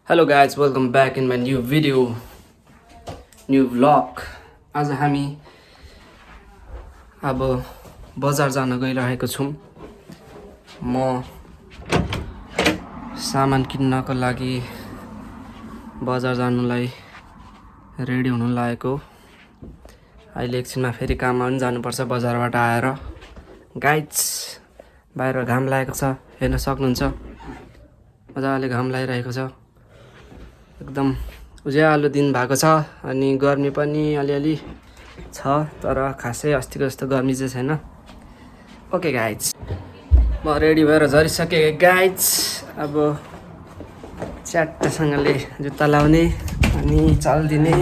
Hello guys, welcome back in my new video, new vlog. आज हामी अब बजार जान गइरहेको छौं। म सामान किन्नको लागि बजार जानुलाई रेडी हुन लागेको। अहिले एकछिनमा फेरि काममा पनि जानुपर्छ बजारबाट आएर। गाइज बाहिर घाम लागेको छ, हेर्न सक्नुहुन्छ। मजाले घाम लागिरहेको छ। एकदम उज्यालो दिन भएको छ अनि गर्मी पनि अलिअलि छ, तर खासै अस्तिको जस्तो गर्मी चाहिँ छैन। ओके गाइज, म रेडी भएर झरिसके गाइज। अब च्याट्टसँगले जुत्ता लाउने अनि चल्दिने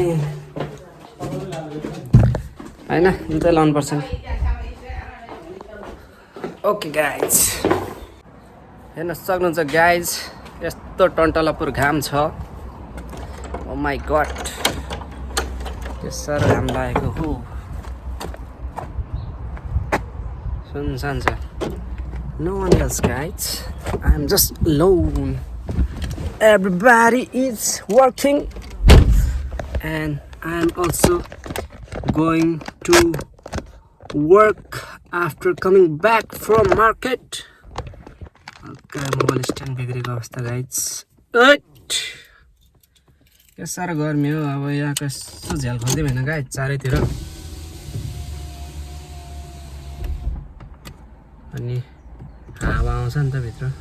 हैन, जुत्ता लाउनु पर्छ नि। ओके गाइज, हेर्न सक्नुहुन्छ गाइज, यस्तो टन्टलापुर घाम छ। ओ माई गॉड, के साह्रो घाम लागेको हो। सुनसान छ। No one else guys, I'm just alone. Everybody is working and I'm also going to work after coming back from market. Okay, mobile stand बिग्रेको अवस्था गाइज। के साह्रो गर्मी हो। अब यहाँको यस्तो झ्याल खोल्दै भएन गाइज चारैतिर। अनि हावा आउँछ नि त भित्र।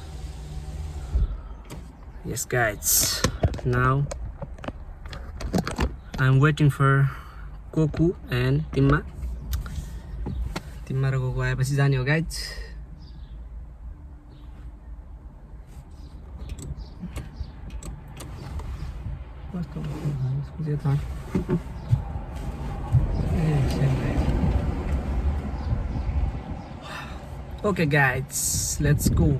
Yes guys, now I'm waiting for Koku and Timma. Timma र Koku आएपछि जाने हो guys. Okay guys, let's go.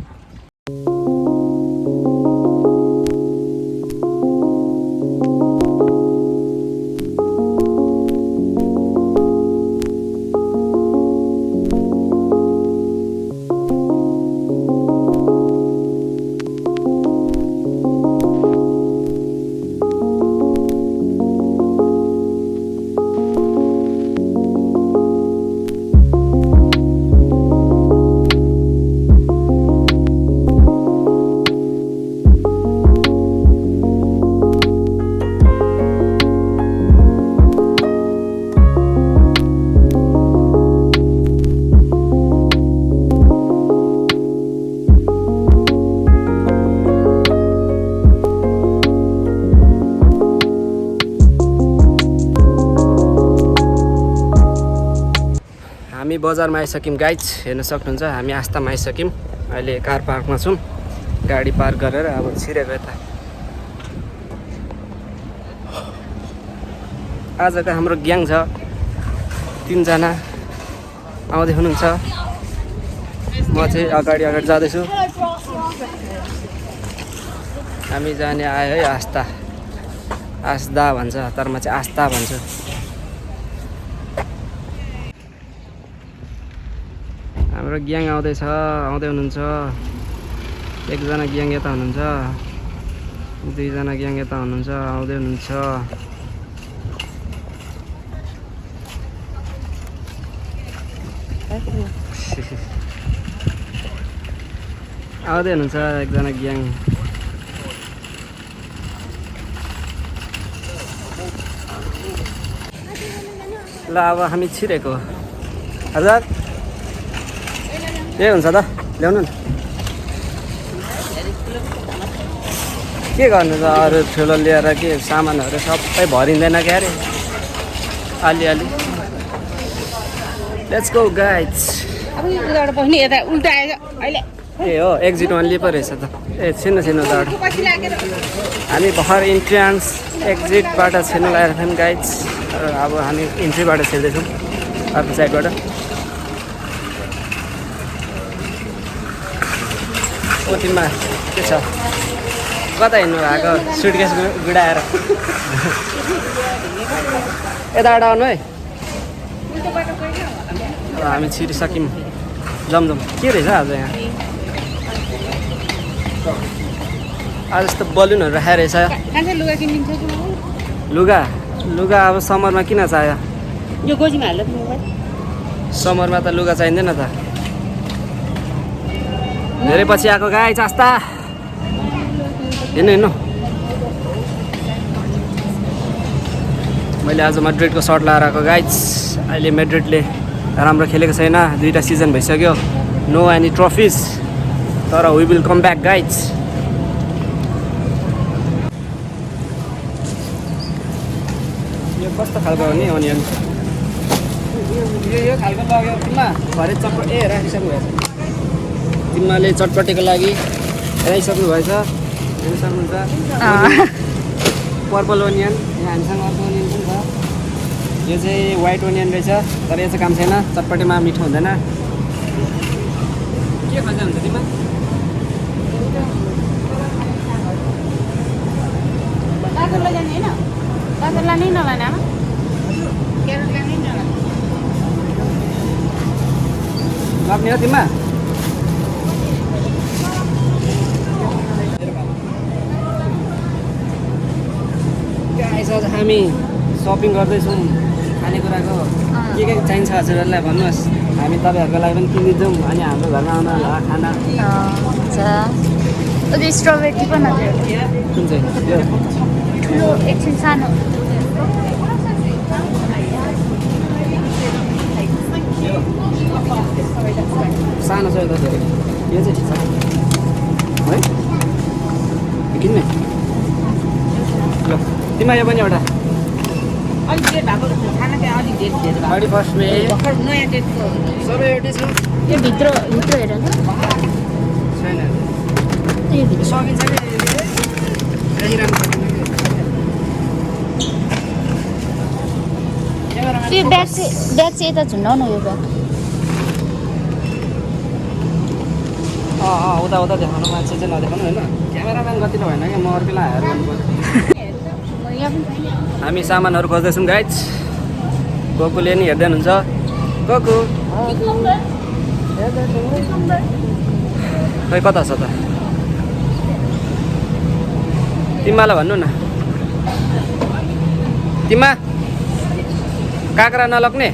हामी बजारमा आइसक्यौँ गाइज, हेर्न सक्नुहुन्छ। हामी आस्थामा आइसक्यौँ। अहिले कार पार्कमा छौँ। गाडी पार्क गरेर अब छिरेको यता। आजको हाम्रो ग्याङ छ 3 जना आउँदै हुनुहुन्छ। म चाहिँ अगाडि जाँदैछु। हामी जाने आयो है आस्था, आस्था भन्छ, तर म चाहिँ आस्था भन्छु। हाम्रो ग्याङ आउँदै हुनुहुन्छ। एकजना ग्याङ यता हुनुहुन्छ, 2 जना ग्याङ यता हुनुहुन्छ, आउँदै हुनुहुन्छ। आउँदै हुनुहुन्छ एकजना ग्याङ। ल अब हामी छिरेको। हजुर के हुन्छ त, ल्याउनु न। के गर्नु त, अरू ठुलो लिएर के सामानहरू सबै भरिँदैन क्या अरे, अलिअलि। Let's go guys. ए हो, एक्जिट ओन्ली पो रहेछ त। ए छिर्नु त। हामी भर्खर इन्ट्रान्स एक्जिटबाट छिर्नु लागेको थियौँ गाइज। अब हामी इन्ट्रीबाट छिर्दैछौँ, अर्को साइडबाट। ओटिमा के छ, कता हिँड्नु भएको? सुटकेस गुडाएर यताबाट आउनु है। अब हामी छिरिसक्यौँ। जमजम के रहेछ आज यहाँ? आज जस्तो बलुनहरू राखेर रहेछ लुगा किनिन्छ कि लुगा अब समरमा किन चाहियो यो गोजीमा हाल्दा मोबाइल समरमा त लुगा चाहिँदैन त धेरै पछि आएको गाई चास्ता हेर्नु मैले आज म्याड्रिडको सर्ट लगाएर आएको गाइज अहिले म्याड्रिडले राम्रो खेलेको छैन 2टा सिजन भइसक्यो नो एनी ट्रफिज तर we will come back guys यो कस्तो खालको हो नि अनियन यो खालको लग्यो तिमीमा भरे चटपट राखिसक्नु भएछ तिमीले चटपटेको लागि राखिसक्नु भएछ हेर्नु सक्नुहुन्छ पर्पल ओनियन यहाँ हामीसँग अर्को ओनियन पनि छ यो चाहिँ व्हाइट ओनियन रहेछ तर यो चाहिँ काम छैन चटपटेमा मिठो हुँदैन के खोज्दा हुन्छ तिमीमा गाजरलाई जाने होइन गाजरलाई नै नलाने आमा क्यारेटलाई नै नलाने लाग्ने हो तिमीमा आज हामी सपिङ गर्दैछौँ खानेकुराको के चाहिन्छ हजुरहरूलाई भन्नुहोस् हामी तपाईँहरूको लागि पनि किनिदिन्छौँ अनि हाम्रो घरमा आउनु होला खाना स्ट्रबेरी पनि कुन चाहिँ यो एकछिन सानो सानो छ यो त धेरै यो चाहिँ ठिक छ है किन्ने ल तिमीमा यो पनि एउटा अलिक डेट भएको खाना चाहिँ अलिक डेट 31 मे भर्खर नयाँ डेटको सबै एउटै छ यो भित्र हेर न छैन यो भित्र सकिन्छ कि राखिरहनु यो ब्याग चाहिँ यता झुन्डाउ न यो ब्याग उता देखाउनु मान्छे चाहिँ नदेखाउनु होइन क्यामेराम्यान गतिलो भएन क्या म अर्कोलाई हायर गर्नु पर्छ हामी सामानहरू खोज्दैछौँ गाइज कोकुले नि हेर्दै हुनुहुन्छ कोकु खै कता छ त तिमीलाई भन्नु न तिमीमा काँक्रा नलग्ने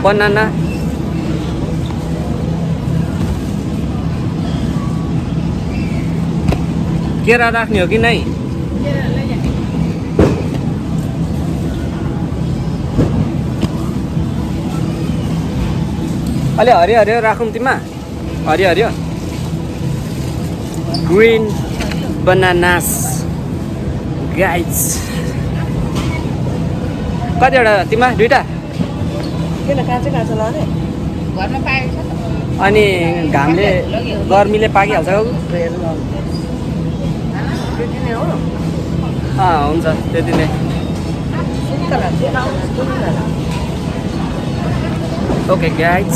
बनाना केरा राख्ने हो कि नै अलि हरियो हरियो राखौँ तिमीमा हरियो हरियो ग्रिन बनानास गाइज कतिवटा तिमीमा 2टा घरमा पाएको छ अनि घामले गर्मीले पाकिहाल्छ हुन्छ त्यति नै ओके गाइज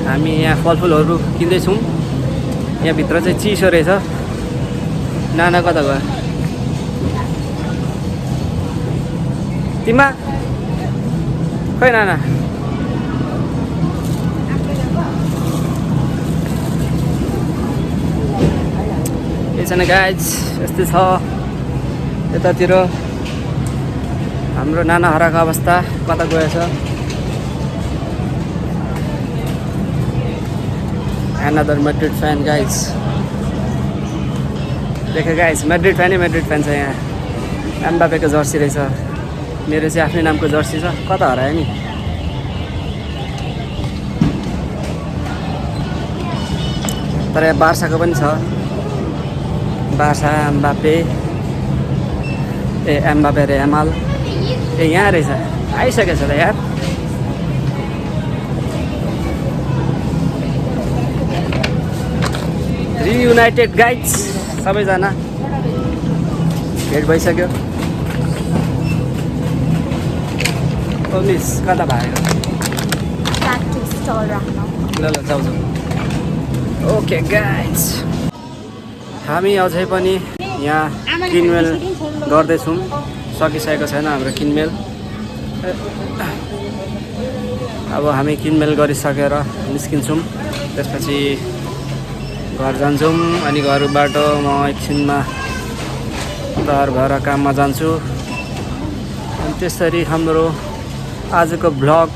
हामी यहाँ फलफुलहरू किन्दैछौँ यहाँभित्र चाहिँ चिसो रहेछ नाना कता गयो तिमीमा खै नाना छैन गाइज यस्तै छ यतातिर हाम्रो नाना हराएको अवस्था कता गएछ एनदर म्याड्रिड फ्यान गाइज देखे गाइज म्याड्रिड फ्यान छ यहाँ एम्बापेको जर्सी रहेछ मेरो चाहिँ आफ्नै नामको जर्सी छ कता हरायो नि तर यहाँ बार्साको पनि छ बार्सा एम्बापे एम्बापे रे एमाल यहाँ रहेछ आइसकेछ त यार रियुनाइटेड गाइज सबैजना भेट भइसक्यो मिस कता भयो ल जाउँ ओके गाइज हामी अझै पनि यहाँ किनमेल गर्दैछौँ सकिसकेको छैन हाम्रो किनमेल अब हामी किनमेल गरिसकेर निस्किन्छौँ त्यसपछि घर जान्छौँ अनि घरबाट म एकछिनमा तयार भएर काममा जान्छु। अनि त्यसरी हाम्रो आजको भ्लग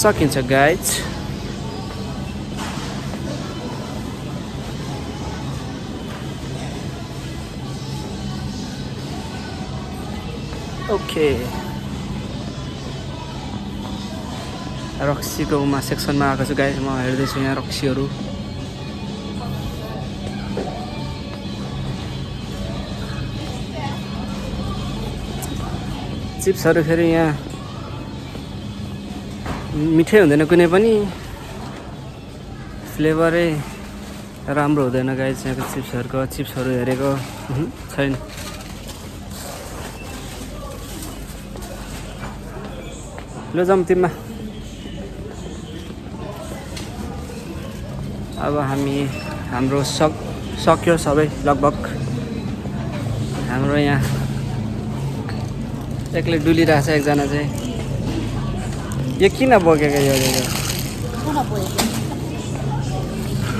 सकिन्छ गाइज। ओके, रक्सीको सेक्सनमा आएको छु गाइज। म हेर्दैछु यहाँ रक्सीहरू। चिप्सहरू फेरि यहाँ मिठै हुँदैन, कुनै पनि फ्लेभरै राम्रो हुँदैन गाइज यहाँको चिप्सहरू हेरेको छैन। ल जाउँ टिममा। अब हाम्रो सक्यो सबै लगभग। हाम्रो यहाँ एक्लै डुलिरहेछ एकजना चाहिँ। यो किन बोकेको यो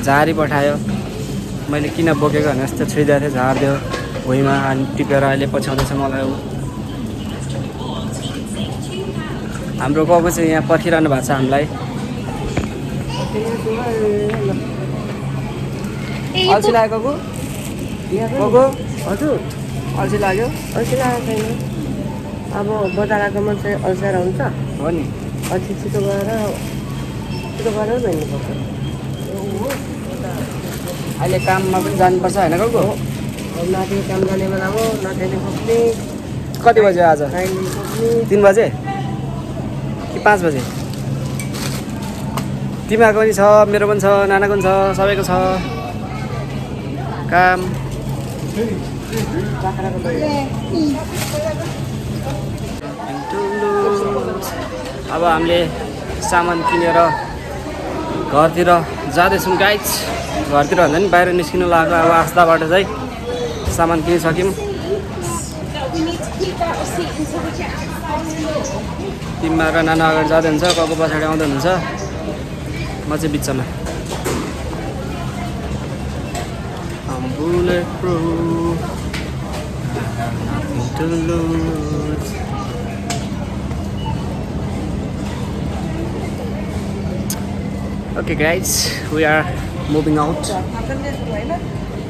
झारी पठायो। मैले किन बोकेको भने जस्तो छुइदिएको थिएँ, झारिदियो भुइँमा। अनि टिपेर अहिले पछ्याउँदैछ मलाई। हाम्रो गएको चाहिँ यहाँ पर्खिरहनु भएको छ हामीलाई। अल्छी लाग्यो गएको? हजुर अल्छी लाग्यो? अल्छी लागेको छैन। अब बजार आएको मान्छे अल्छेर हुन्छ हो नि। अल्छी छिटो गरेर हिँड्नुपर्छ। अहिले काममा पनि जानुपर्छ होइन गएको? माथि काम जाने बेला हो, नखाने सक्ने। कति बज्यो आज? खाइने सक्ने। 3 बजे कि 5 बजे? तिमीहरूको पनि छ, मेरो पनि छ, नानाको पनि छ, सबैको छ काम। अब हामीले सामान किनेर घरतिर जाँदैछौँ गाइज। घरतिर भन्दा नि बाहिर निस्किनु लाग्यो। अब आस्ताबाट चाहिँ सामान किनिसक्यौँ। तिमीमा र नाना अगाडि जाँदै हुन्छ, कको पछाडि आउँदै हुन्छ, म चाहिँ बिचमा। Okay guys, we are moving out.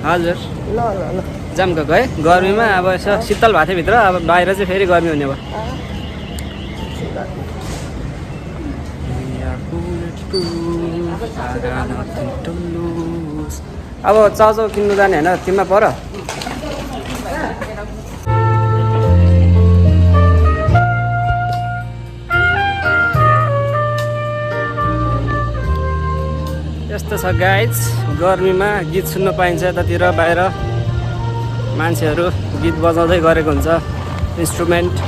हजुर ल ल ल जाम गएको है गर्मीमा। अब यसो शीतल भएको थियो भित्र, अब बाहिर चाहिँ फेरि गर्मी हुने भयो। अब चाउचाउ किन्नु जाने होइन तिमीमा पर? यस्तो छ गाइज, गर्मीमा गीत सुन्न पाइन्छ यतातिर। बाहिर मान्छेहरू गीत बजाउँदै गरेको हुन्छ, इन्स्ट्रुमेन्टको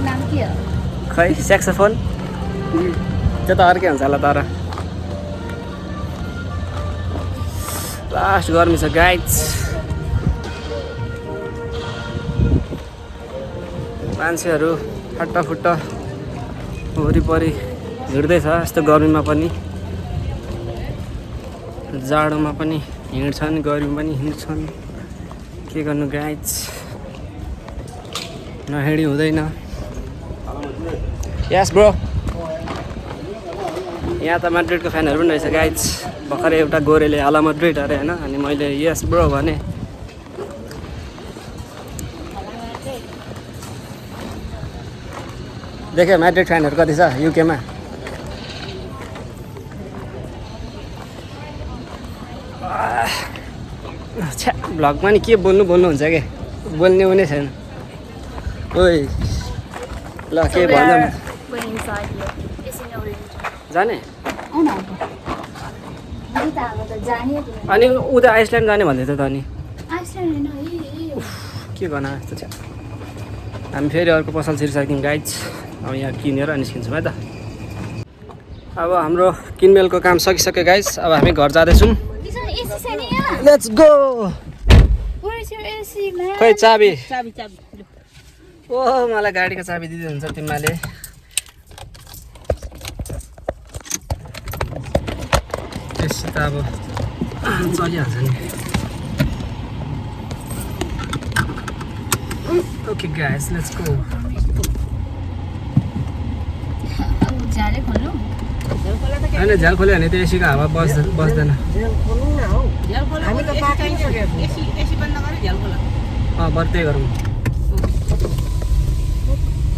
नाम के हो? खै स्याक्सोफोन। त्यो त अर्कै हुन्छ होला। तर लास्ट गर्मी छ गाइज। मान्छेहरू फट्टाफुट्ट वरिपरि हिँड्दैछ यस्तो गर्मीमा पनि। जाडोमा पनि हिँड्छन्, गर्मी पनि हिँड्छन्। के गर्नु गाइज, नहिँडी हुँदैन। यस ब्रो, यहाँ त माड्रिडको फ्यानहरू पनि रहेछ गाइज। भर्खरै एउटा गोरेले हाला माड्रिड अरे होइन, अनि मैले यस ब्रो भने। देख्यो माड्रिड फ्यानहरू कति छ युकेमा। छ्या, भ्लगमा नि के बोल्नुहुन्छ के, बोल्ने हुने छैन। ओइ ल के भन्दा जाने? अनि उता आइसल्यान्ड जाने भन्दै थियो त। अनि के गर्न यस्तो छ। हामी फेरि अर्को पसल छिरिसक्यौँ गाइज। अब यहाँ किनेर निस्किन्छौँ है त। अब हाम्रो किनमेलको काम सकिसक्यो गाइज। अब हामी घर जाँदैछौँ। Let's go. खै चाबी? ओह, मलाई गाडीको चाबी दिनुहुन्छ तिमीले। त अब चलिहाल्छ नि ओके गाइस लेट्स गो झाले खोल्नु होइन झ्याल खोल्यो भने त एसीको हावा बस्दैन झ्याल खोल्नु न हौ झ्याल खोल्नु हामी त पाकिसक्यो एसी बन्द गरे झ्याल खोला बरु त्यही गरौँ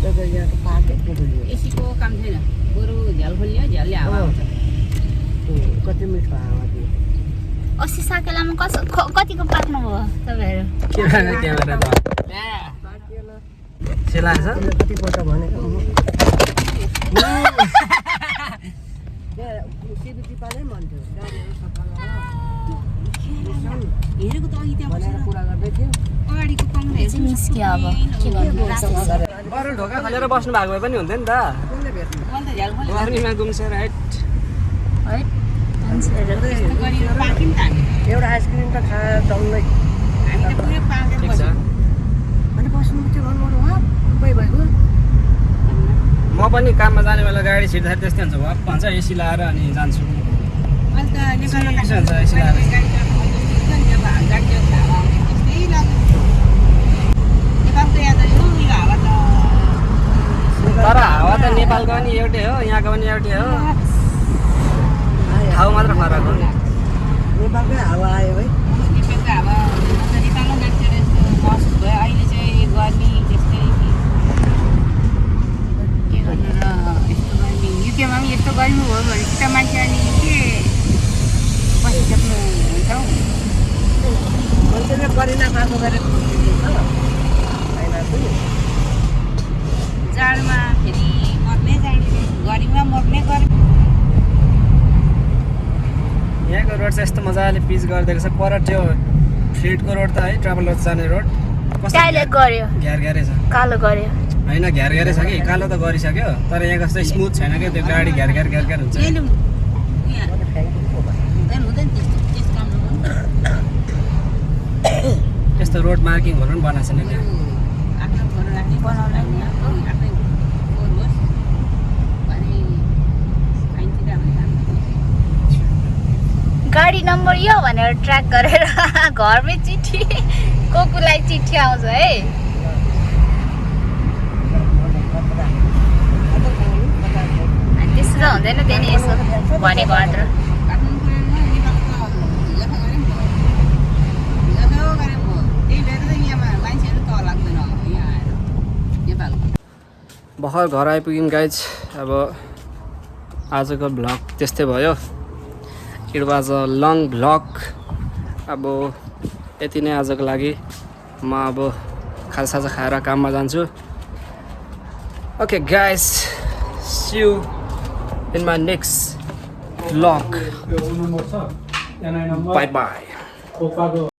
तपाईँ यहाँ त पाकेको थियो एसीको काम छैन बरु झ्याल खोल्यो झ्यालले हावा आउँछ कति मिठो हावा दियो अस्ति साकेलामा कतिको पाक्नु भयो तपाईँहरू के लाग्यो त्यहाँबाट त सेलाएको छ कतिपल्ट भनेको सेलुटिपालै मन थियो गाडीहरू सफा हेरेको त अघि त्यहाँ भनेर कुरा गर्दै थियो अगाडिको कङ्ग्रेस निस्क्यो अब के गर्नु बरु ढोका खोलेर बस्नु भएको भए पनि हुन्थ्यो नि त कसले भेट्नु मैले त झ्याल खोल्यो गर्मीमा गुम्से राइट है मान्छेहरू त्यस्तो गरेर पाक्यौँ त हामी एउटा आइसक्रिम त खाएर डल्लै हामी त पुरै पाकेर ठिक छ बस्यौँ अनि बस्नु त्यो गर्नु उपाय भएको म पनि काममा जाने बेला गाडी छिर्दाखेरि त्यस्तै हुन्छ भप भन्छ एसी लाएर अनि जान्छु अहिले त नेपालमा चिसो हुन्छ एसी लाएर गाडी चलाउनु त्यस्तै लाग्यो नेपालको याद आयो यो हावा त तर हावा त नेपालको पनि एउटै हो यहाँको पनि एउटै हो ठाउँ मात्र फरक हो नेपालकै हावा आयो है नेपालको हावा नेपालमा मान्छेहरू यस्तो महसुस भयो अहिले चाहिँ गर्मी त्यस्तै के गर्नु र यस्तो गर्मी युकेमा पनि यस्तो गर्मी भयो भने त मान्छे अनि के बसिसक्नु हुन्छ हौ मान्छेले परिना पाएको गरेको जाडोमा फेरि मर्ने जाडो गर्मीमा मर्ने गर्मी यहाँको रोड चाहिँ यस्तो मजाले पिच गरिदिएको छ पर त्यो फ्लिटको रोड त है ट्राभल जाने रोड कालो गर्यो घ्यार घ्यारै छ कालो गर्यो होइन घ्यार घ्यारै छ कि कालो त गरिसक्यो तर यहाँ कस्तो स्मुथ छैन क्या त्यो गाडी घ्यार घ्यार घ्यार घ्यार हुन्छ हुँदैन हुँदैन त्यस्तो त्यस्तो काम नगर्नु यस्तो रोड मार्किङहरू पनि बनाएको छैन क्या आफ्नो घर राख्ने बनाउला नि आफ्नै फोहोर होस् भने आइन्थ्यो त गाडी नम्बर यो भनेर ट्र्याक गरेर घरमै चिठी कोलाई चिठी आउँछ है त्यस्तो त हुँदैन त्यहाँनिर यसो भनेको मात्र भर्खर घर आइपुग्यौँ गाइज अब आजको भ्लग त्यस्तै भयो it was a long vlog अब यति नै आजको लागि म अब खाजासाजा खाएर काममा जान्छु okay guys see you in my next vlog bye by